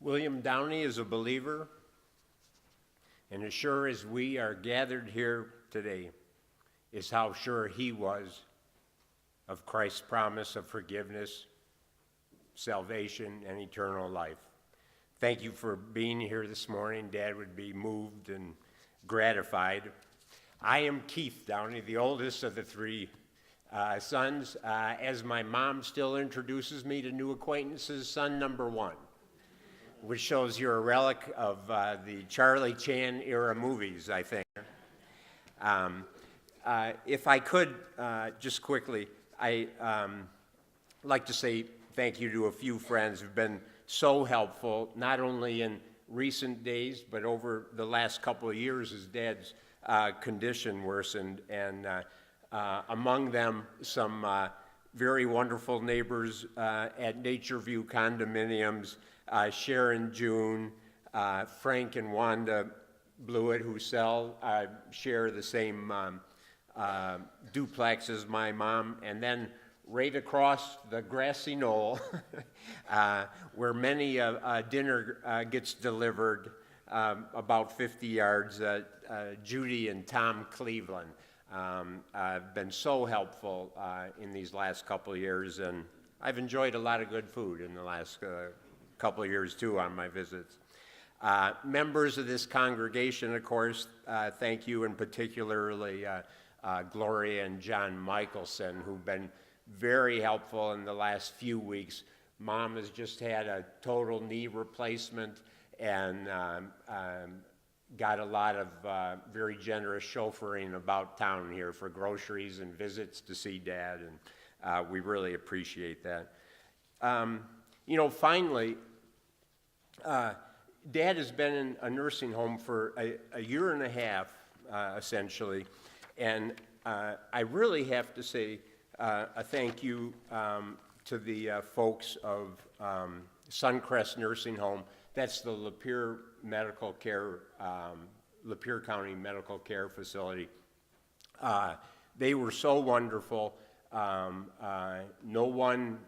William Downie is a believer, and as sure as we are gathered here today is how sure he was of Christ's promise of forgiveness, salvation, and eternal life. Thank you for being here this morning. Dad would be moved and gratified. I am Keith Downie, the oldest of the three sons. As my mom still introduces me to new acquaintances, son number one, which shows you're a relic of the Charlie Chan era movies, I think. If I could, just quickly, I'd like to say thank you to a few friends who've been so helpful, not only in recent days, but over the last couple of years as Dad's condition worsened, and among them, some very wonderful neighbors at Nature View condominiums, Sharon June, Frank and Wanda Blewett, who share the same duplex as my mom, and then right across the grassy knoll, where many dinner gets delivered, about 50 yards, Judy and Tom Cleveland have been so helpful in these last couple of years, and I've enjoyed a lot of good food in the last couple of years too on my visits. Members of this congregation, of course, thank you, and particularly Gloria and John Michelson, who've been very helpful in the last few weeks. Mom has just had a total knee replacement and got a lot of very generous chauffeuring about town here for groceries and visits to see Dad, and we really appreciate that. Finally, Dad has been in a nursing home for a year and a half, essentially, and I really have to say a thank you to the folks of Suncrest Nursing Home. That's the Lapeer County Medical Care Facility. They were so wonderful. No one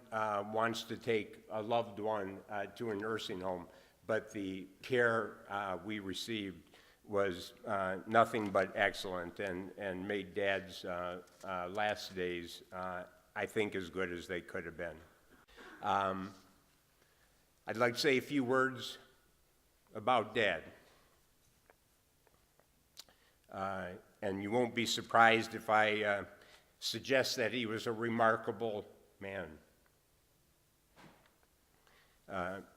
wants to take a loved one to a nursing home, but the care we received was nothing but excellent, and made Dad's last days, I think, as good as they could have been. I'd like to say a few words about Dad. And you won't be surprised if I suggest that he was a remarkable man.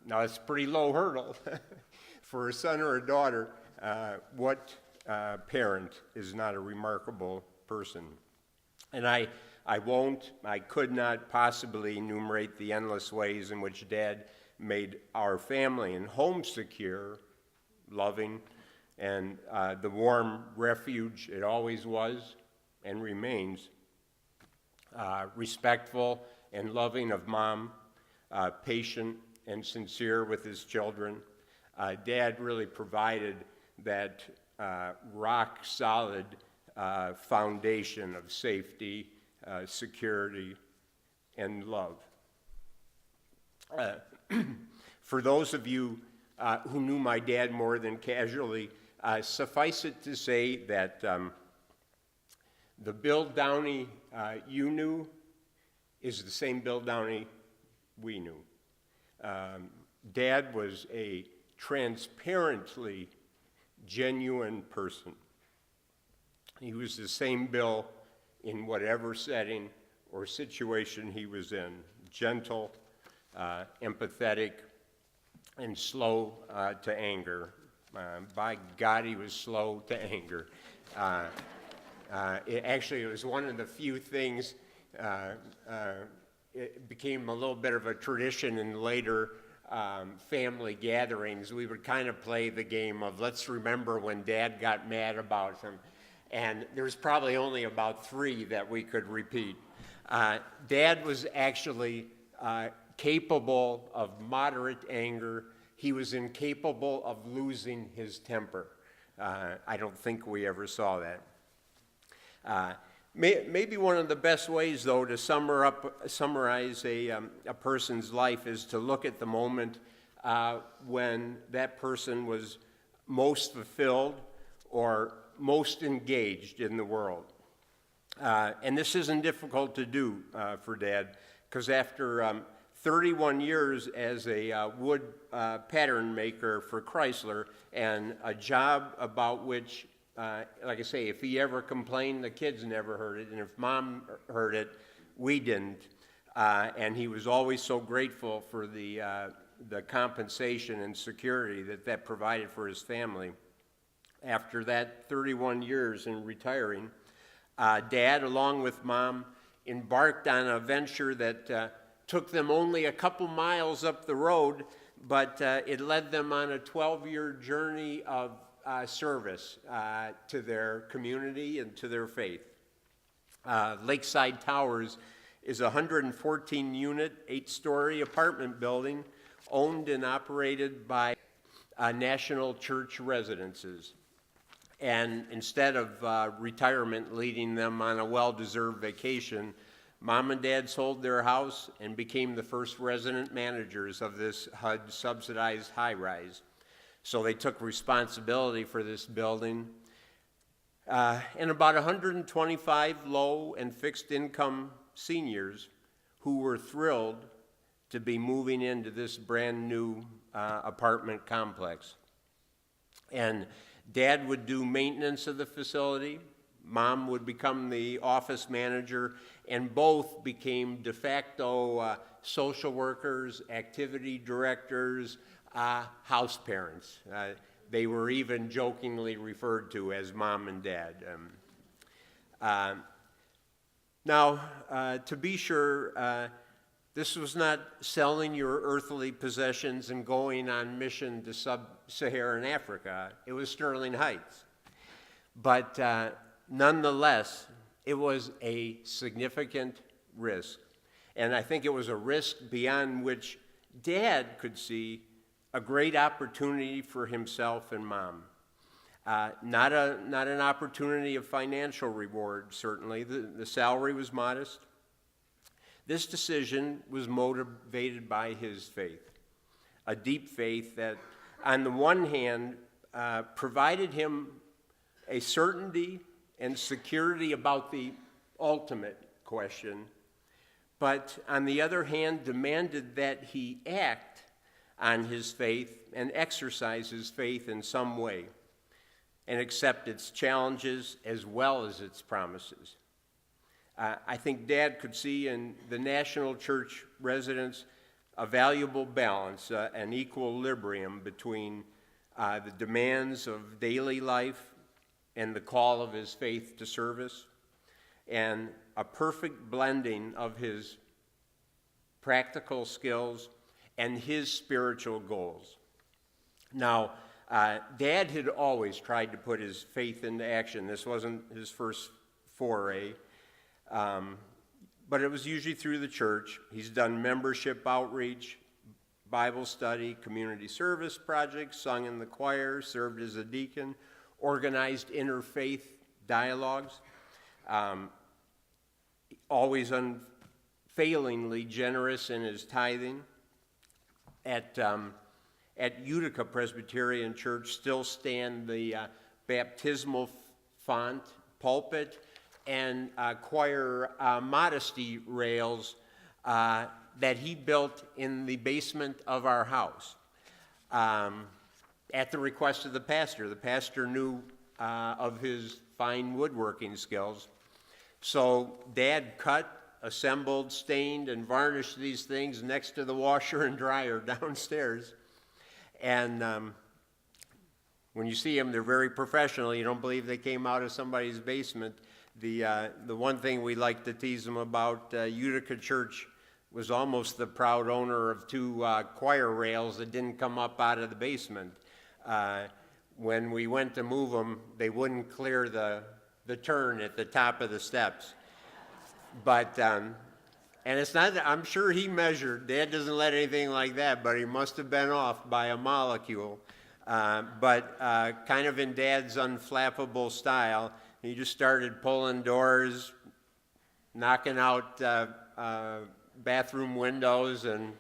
Now, it's a pretty low hurdle for a son or a daughter. What parent is not a remarkable person? And I could not possibly enumerate the endless ways in which Dad made our family and home secure, loving, and the warm refuge it always was and remains, respectful and loving of Mom, patient and sincere with his children. Dad really provided that rock-solid foundation of safety, security, and love. For those of you who knew my dad more than casually, suffice it to say that the Bill Downie you knew is the same Bill Downie we knew. Dad was a transparently genuine person. He was the same Bill in whatever setting or situation he was in, gentle, empathetic, and slow to anger. By God, he was slow to anger. It was one of the few things, it became a little bit of a tradition in later family gatherings. We would kind of play the game of, let's remember when Dad got mad about him. And there's probably only about 3 that we could repeat. Dad was actually capable of moderate anger. He was incapable of losing his temper. I don't think we ever saw that. Maybe one of the best ways, though, to summarize a person's life is to look at the moment when that person was most fulfilled or most engaged in the world. And this isn't difficult to do for Dad, because after 31 years as a wood pattern maker for Chrysler, and a job about which, like I say, if he ever complained, the kids never heard it, and if Mom heard it, we didn't. And he was always so grateful for the compensation and security that provided for his family. After that 31 years in retiring, Dad, along with Mom, embarked on a venture that took them only a couple miles up the road, but it led them on a 12-year journey of service to their community and to their faith. Lakeside Towers is a 114-unit, 8-story apartment building owned and operated by National Church Residences. And instead of retirement leading them on a well-deserved vacation, Mom and Dad sold their house and became the first resident managers of this HUD-subsidized high-rise. So they took responsibility for this building. And about 125 low and fixed-income seniors who were thrilled to be moving into this brand-new apartment complex. And Dad would do maintenance of the facility. Mom would become the office manager, and both became de facto social workers, activity directors, house parents. They were even jokingly referred to as Mom and Dad. Now, to be sure, this was not selling your earthly possessions and going on mission to sub-Saharan Africa. It was Sterling Heights. But nonetheless, it was a significant risk. And I think it was a risk beyond which Dad could see a great opportunity for himself and Mom. Not an opportunity of financial reward, certainly. The salary was modest. This decision was motivated by his faith, a deep faith that, on the one hand, provided him a certainty and security about the ultimate question, but on the other hand, demanded that he act on his faith and exercise his faith in some way and accept its challenges as well as its promises. I think Dad could see in the National Church residents a valuable balance, an equilibrium between the demands of daily life and the call of his faith to service, and a perfect blending of his practical skills and his spiritual goals. Now, Dad had always tried to put his faith into action. This wasn't his first foray, but it was usually through the church. He's done membership outreach, Bible study, community service projects, sung in the choir, served as a deacon, organized interfaith dialogues, always unfailingly generous in his tithing. At Utica Presbyterian Church still stand the baptismal font, pulpit, and choir modesty rails that he built in the basement of our house at the request of the pastor. The pastor knew of his fine woodworking skills. So Dad cut, assembled, stained, and varnished these things next to the washer and dryer downstairs. And when you see them, they're very professional. You don't believe they came out of somebody's basement. The one thing we like to tease them about, Utica Church was almost the proud owner of two choir rails that didn't come up out of the basement. When we went to move them, they wouldn't clear the turn at the top of the steps. But, and it's not, I'm sure he measured. Dad doesn't let anything like that, but he must have been off by a molecule. But kind of in Dad's unflappable style, he just started pulling doors, knocking out bathroom windows, and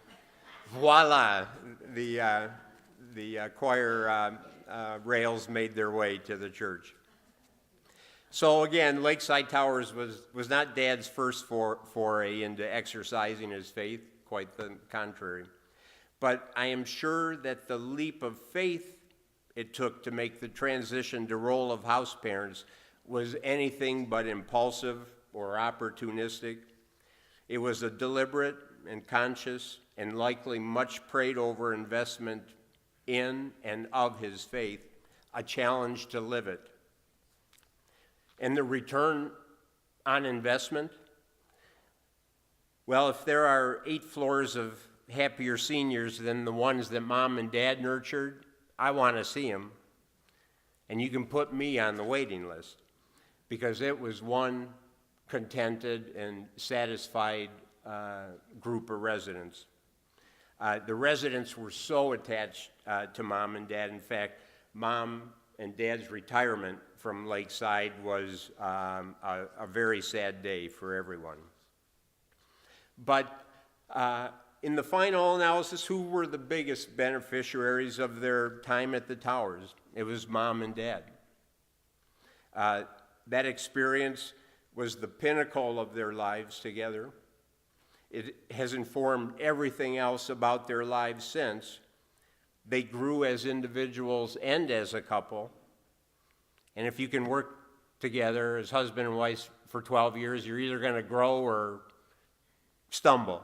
voila, the choir rails made their way to the church. So again, Lakeside Towers was not Dad's first foray into exercising his faith, quite the contrary. But I am sure that the leap of faith it took to make the transition to role of house parents was anything but impulsive or opportunistic. It was a deliberate and conscious and likely much prayed over investment in and of his faith, a challenge to live it. And the return on investment? Well, if there are 8 floors of happier seniors than the ones that Mom and Dad nurtured, I want to see them. And you can put me on the waiting list, because it was one contented and satisfied group of residents. The residents were so attached to Mom and Dad. In fact, Mom and Dad's retirement from Lakeside was a very sad day for everyone. But in the final analysis, who were the biggest beneficiaries of their time at the Towers? It was Mom and Dad. That experience was the pinnacle of their lives together. It has informed everything else about their lives since. They grew as individuals and as a couple. And if you can work together as husband and wife for 12 years, you're either going to grow or stumble.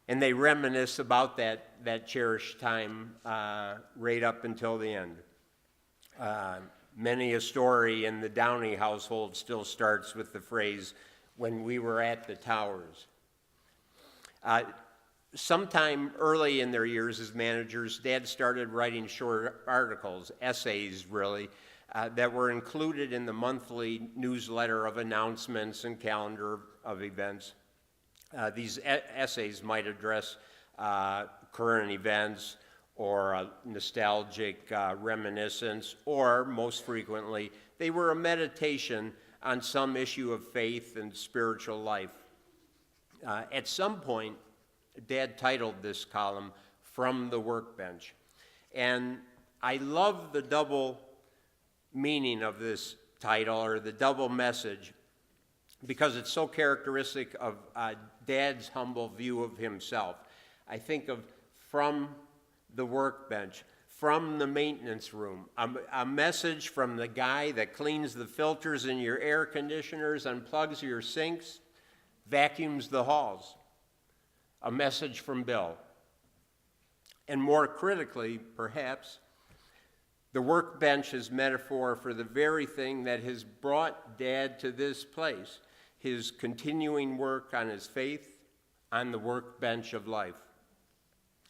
And they reminisce about that cherished time right up until the end. Many a story in the Downie household still starts with the phrase, "when we were at the Towers." Sometime early in their years as managers, Dad started writing short articles, essays really, that were included in the monthly newsletter of announcements and calendar of events. These essays might address current events or a nostalgic reminiscence, or most frequently, they were a meditation on some issue of faith and spiritual life. At some point, Dad titled this column, "From the Workbench." And I love the double meaning of this title, or the double message, because it's so characteristic of Dad's humble view of himself. I think of from the workbench, from the maintenance room, a message from the guy that cleans the filters in your air conditioners, unplugs your sinks, vacuums the halls. A message from Bill. And more critically, perhaps, the workbench is metaphor for the very thing that has brought Dad to this place, his continuing work on his faith on the workbench of life.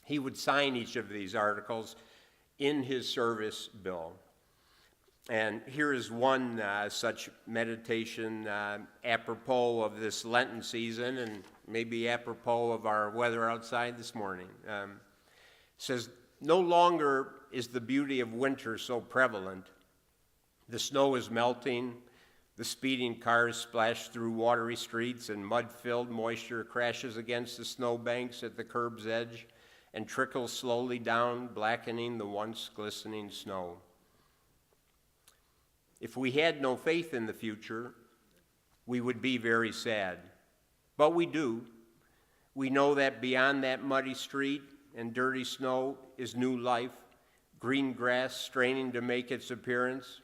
He would sign each of these articles in his service bill. And here is one such meditation apropos of this Lenten season, and maybe apropos of our weather outside this morning. It says, "No longer is the beauty of winter so prevalent. The snow is melting, the speeding cars splash through watery streets, and mud-filled moisture crashes against the snowbanks at the curb's edge and trickles slowly down, blackening the once glistening snow. If we had no faith in the future, we would be very sad. But we do. We know that beyond that muddy street and dirty snow is new life, green grass straining to make its appearance,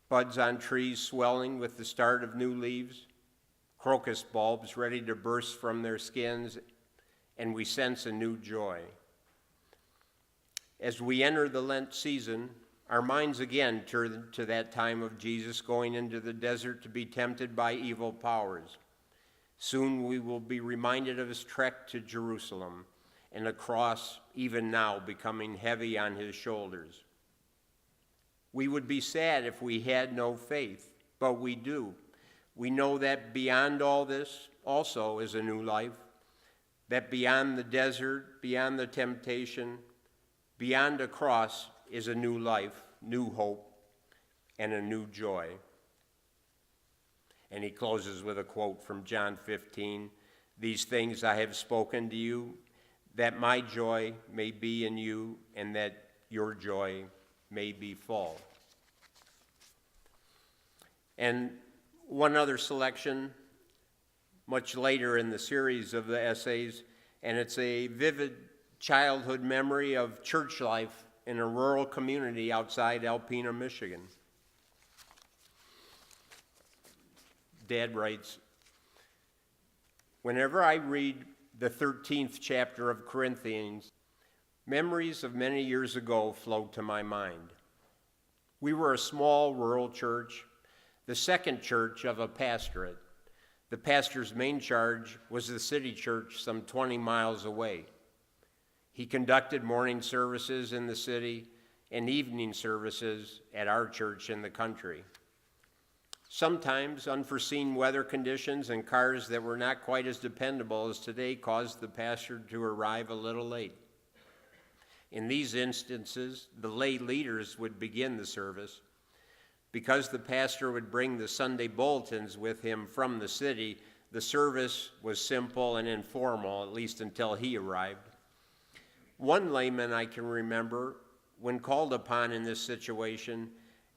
buds on trees swelling with the start of new leaves, crocus bulbs ready to burst from their skins, and we sense a new joy. As we enter the Lent season, our minds again turn to that time of Jesus going into the desert to be tempted by evil powers. Soon we will be reminded of his trek to Jerusalem and the cross even now becoming heavy on his shoulders. We would be sad if we had no faith, but we do. We know that beyond all this also is a new life, that beyond the desert, beyond the temptation, beyond a cross is a new life, new hope, and a new joy. And he closes with a quote from John 15, These things I have spoken to you, that my joy may be in you, and that your joy may be full. And one other selection, much later in the series of the essays, and it's a vivid childhood memory of church life in a rural community outside Alpena, Michigan. Dad writes, "Whenever I read the 13th chapter of Corinthians, memories of many years ago float to my mind. We were a small rural church, the second church of a pastorate. The pastor's main charge was the city church some 20 miles away. He conducted morning services in the city and evening services at our church in the country. Sometimes unforeseen weather conditions and cars that were not quite as dependable as today caused the pastor to arrive a little late. In these instances, the lay leaders would begin the service. Because the pastor would bring the Sunday bulletins with him from the city, the service was simple and informal, at least until he arrived. One layman I can remember, when called upon in this situation,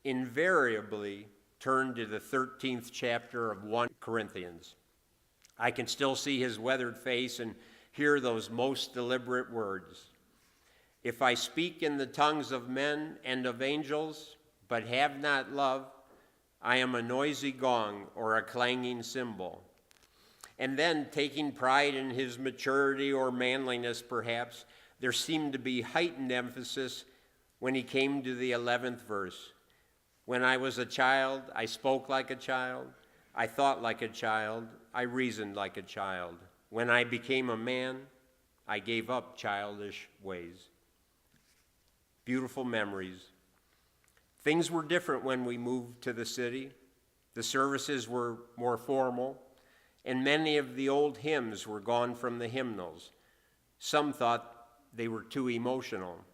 invariably turned to the 13th chapter of 1 Corinthians. I can still see his weathered face and hear those most deliberate words. If I speak in the tongues of men and of angels, but have not love, I am a noisy gong or a clanging cymbal. And then, taking pride in his maturity or manliness perhaps, there seemed to be heightened emphasis when he came to the 11th verse. When I was a child, I spoke like a child, I thought like a child, I reasoned like a child. When I became a man, I gave up childish ways." Beautiful memories. Things were different when we moved to the city. The services were more formal, and many of the old hymns were gone from the hymnals. Some thought they were too emotional.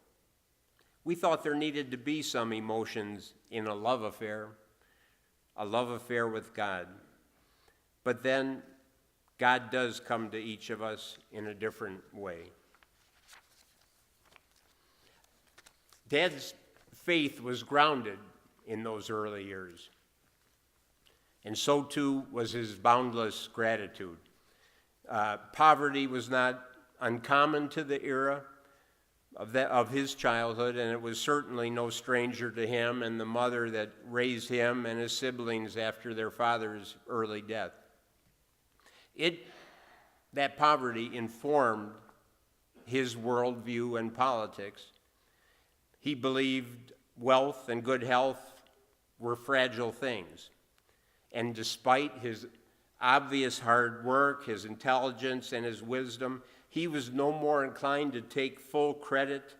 We thought there needed to be some emotions in a love affair with God. But then God does come to each of us in a different way. Dad's faith was grounded in those early years, and so too was his boundless gratitude. Poverty was not uncommon to the era of his childhood, and it was certainly no stranger to him and the mother that raised him and his siblings after their father's early death. That poverty informed his worldview and politics. He believed wealth and good health were fragile things. And despite his obvious hard work, his intelligence, and his wisdom, he was no more inclined to take full credit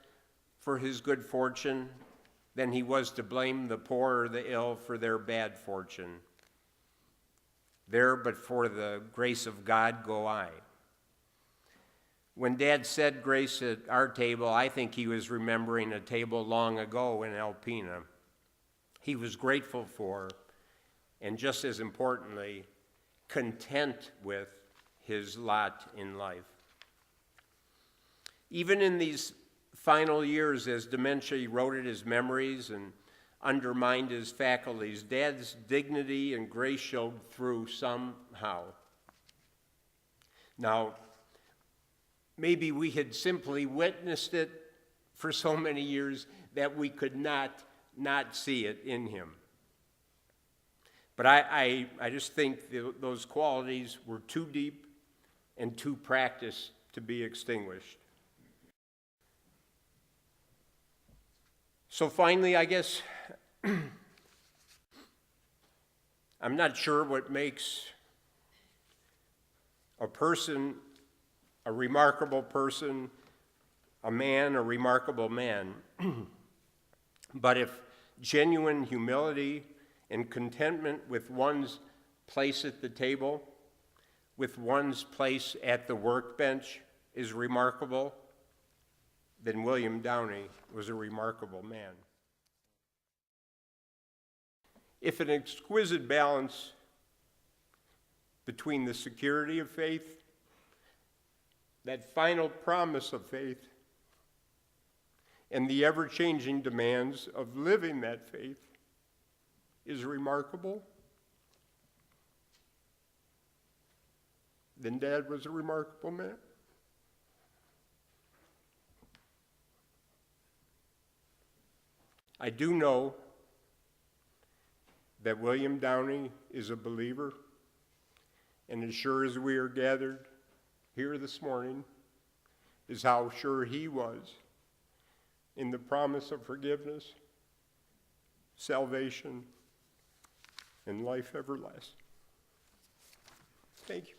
for his good fortune than he was to blame the poor or the ill for their bad fortune. There, but for the grace of God, go I. When Dad said grace at our table, I think he was remembering a table long ago in Alpena. He was grateful for, and just as importantly, content with his lot in life. Even in these final years, as dementia eroded his memories and undermined his faculties, Dad's dignity and grace showed through somehow. Now, maybe we had simply witnessed it for so many years that we could not see it in him. But I just think those qualities were too deep and too practiced to be extinguished. So finally, I guess, I'm not sure what makes a person a remarkable person, a man a remarkable man. But if genuine humility and contentment with one's place at the table, with one's place at the workbench is remarkable, then William Downie was a remarkable man. If an exquisite balance between the security of faith that final promise of faith, and the ever-changing demands of living that faith is remarkable, then Dad was a remarkable man. I do know that William Downie is a believer, and as sure as we are gathered here this morning is how sure he was in the promise of forgiveness, salvation, and life everlasting. Thank you.